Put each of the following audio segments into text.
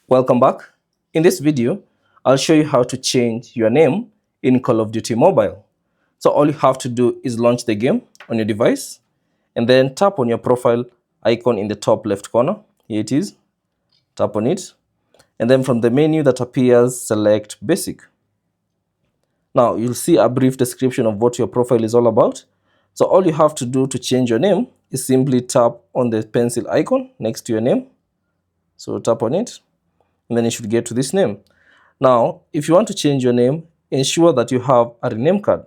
Welcome back. In this video, I'll show you how to change your name in Call of Duty Mobile. So all you have to do is launch the game on your device and then tap on your profile icon in the top left corner. Here it is. Tap on it. And then from the menu that appears, select Basic. Now you'll see a brief description of what your profile is all about. So all you have to do to change your name is simply tap on the pencil icon next to your name. So tap on it. And then you should get to this name. Now, if you want to change your name, ensure that you have a rename card.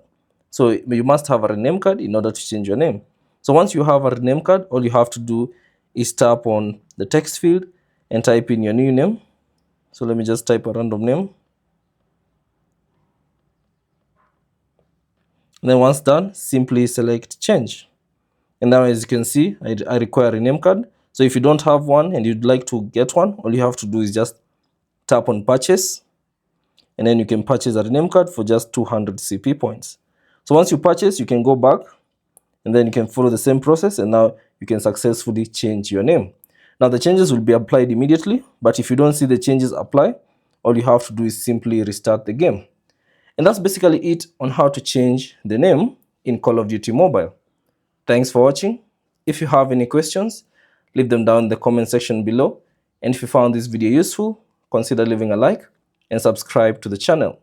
So you must have a rename card in order to change your name. So once you have a rename card, all you have to do is tap on the text field and type in your new name. So let me just type a random name. And then once done, simply select change. And now as you can see, I require a rename card. So if you don't have one and you'd like to get one, all you have to do is just tap on purchase, and then you can purchase a rename card for just 200 CP points. So once you purchase, you can go back and then you can follow the same process, and now you can successfully change your name. Now the changes will be applied immediately, but if you don't see the changes apply, all you have to do is simply restart the game. And that's basically it on how to change the name in Call of Duty Mobile. Thanks for watching. If you have any questions, leave them down in the comment section below. And if you found this video useful, consider leaving a like and subscribe to the channel.